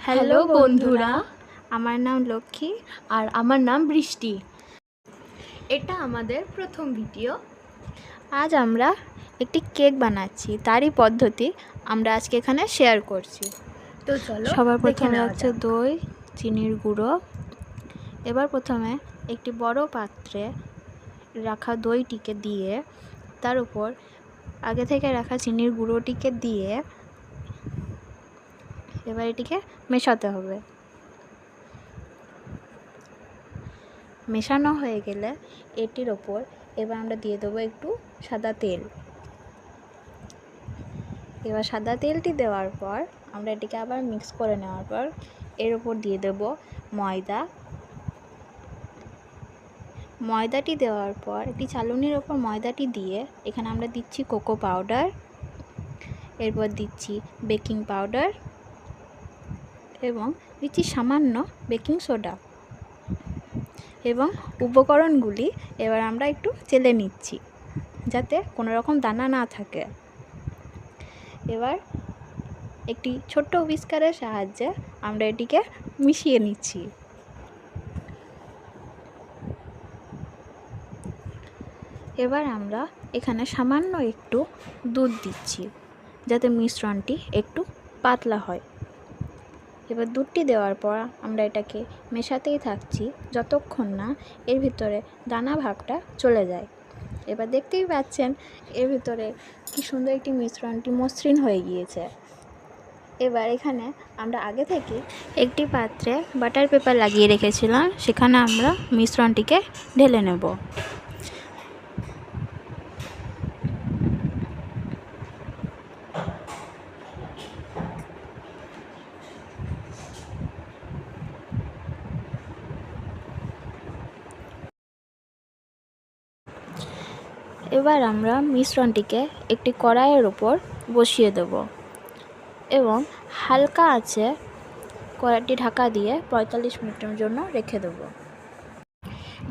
Hello বন্ধুরা, আমার নাম লক্ষ্মী আর আমার নাম বৃষ্টি। এটা আমাদের প্রথম ভিডিও। আজ আমরা একটি কেক বানাচ্ছি, তারই পদ্ধতি আমরা আজকে এখানে শেয়ার করছি। তো চলো সবার দেখে প্রথমে নেওয়া লাগছে যাক। দই, চিনির গুঁড়ো। এবার প্রথমে একটি বড় পাত্রে রাখা দইটিকে দিয়ে তার উপর আগে থেকে রাখা চিনির গুঁড়োটিকে দিয়ে এবার এটিকে মেশাতে হবে। মেশানো হয়ে গেলে এটির ওপর এবার আমরা দিয়ে দেবো একটু সাদা তেল। এবার সাদা তেলটি দেওয়ার পর আমরা এটিকে আবার মিক্স করে নেওয়ার পর এর ওপর দিয়ে দেব ময়দাটি দেওয়ার পর একটি চালনির ওপর ময়দাটি দিয়ে এখানে আমরা দিচ্ছি কোকো পাউডার, এরপর দিচ্ছি বেকিং পাউডার এবং দিচ্ছি সামান্য বেকিং সোডা এবং উপকরণগুলি এবার আমরা একটু চেলে নিচ্ছি যাতে কোনো রকম দানা না থাকে। এবার একটি ছোট্ট হুইস্কারের সাহায্যে আমরা এটিকে মিশিয়ে নিচ্ছি। এবার আমরা এখানে সামান্য একটু দুধ দিচ্ছি যাতে মিশ্রণটি একটু পাতলা হয়। এবার দুধটি দেওয়ার পর আমরা এটাকে মেশাতেই থাকছি যতক্ষণ না এর ভিতরে দানা ভাবটা চলে যায়। এবার দেখতেই পাচ্ছেন এর ভিতরে কি সুন্দর একটি মিশ্রণটি মসৃণ হয়ে গিয়েছে। এবার এখানে আমরা আগে থেকে একটি পাত্রে বাটার পেপার লাগিয়ে রেখেছিলাম, সেখানে আমরা মিশ্রণটিকে ঢেলে নেব। এবার আমরা মিশ্রণটিকে একটি কড়াইয়ের উপর বসিয়ে দেব এবং হালকা আঁচে কড়াইটি ঢাকা দিয়ে 45 মিনিটের জন্য রেখে দেব।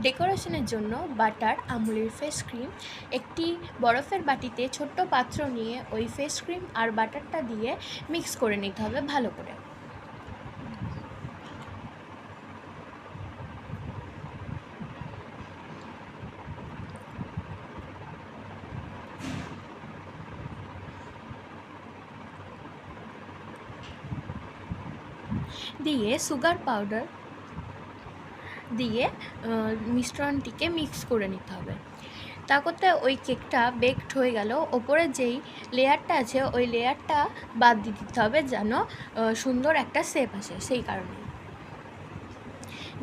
ডেকোরেশনের জন্য বাটার, আমুলের ফেস ক্রিম, একটি বরফের বাটিতে ছোট্ট পাত্র নিয়ে ওই ফেস ক্রিম আর বাটারটা দিয়ে মিক্স করে নিতে হবে ভালো করে। দিয়ে সুগার পাউডার দিয়ে মিশ্রণটিকে মিক্স করে নিতে হবে। তা করতে ওই কেকটা বেকড হয়ে গেল, ওপরে যেই লেয়ারটা আছে ওই লেয়ারটা বাদ দিয়ে দিতে হবে যেন সুন্দর একটা শেপ আসে, সেই কারণে।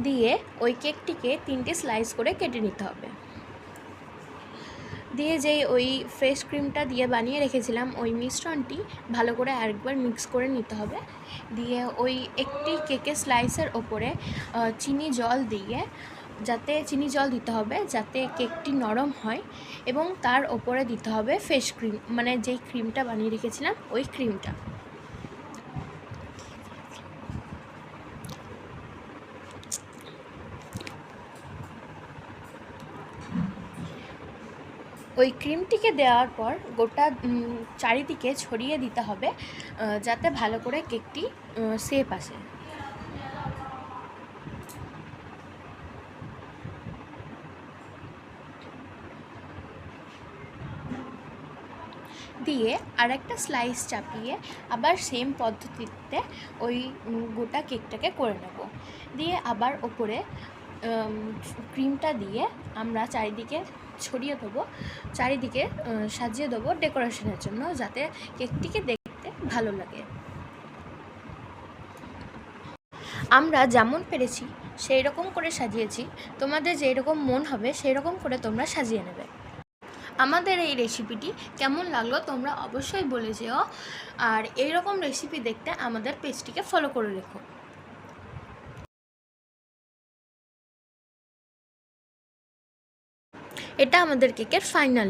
দিয়ে ওই কেকটিকে 3টে স্লাইস করে কেটে নিতে হবে। দিয়ে যেই ওই ফ্রেশ ক্রিমটা দিয়ে বানিয়ে রেখেছিলাম ওই মিশ্রণটি ভালো করে আরেকবার মিক্স করে নিতে হবে। দিয়ে ওই একটি কেকের স্লাইসের ওপরে চিনি জল দিতে হবে যাতে কেকটি নরম হয়, এবং তার ওপরে দিতে হবে ফ্রেশ ক্রিম, মানে যেই ক্রিমটা বানিয়ে রেখেছিলাম ওই ক্রিমটা। ওই ক্রিমটিকে দেওয়ার পর গোটা চারিদিকে ছড়িয়ে দিতে হবে যাতে ভালো করে কেকটি শেপ আসে। দিয়ে আর একটা স্লাইস চাপিয়ে আবার সেম পদ্ধতিতে ওই গোটা কেকটাকে করে নেব। দিয়ে আবার ওপরে ক্রিমটা দিয়ে আমরা চারিদিকে ছড়িয়ে দেবো, চারিদিকে সাজিয়ে দেবো ডেকোরেশনের জন্য যাতে কেকটিকে দেখতে ভালো লাগে। আমরা যেমন পেরেছি সেই রকম করে সাজিয়েছি, তোমাদের যেই রকম মন হবে সেই রকম করে তোমরা সাজিয়ে নেবে। আমাদের এই রেসিপিটি কেমন লাগলো তোমরা অবশ্যই বলে যেও, আর এইরকম রেসিপি দেখতে আমাদের পেজটিকে ফলো করে রেখো। এটা আমাদের কেকের ফাইনাল।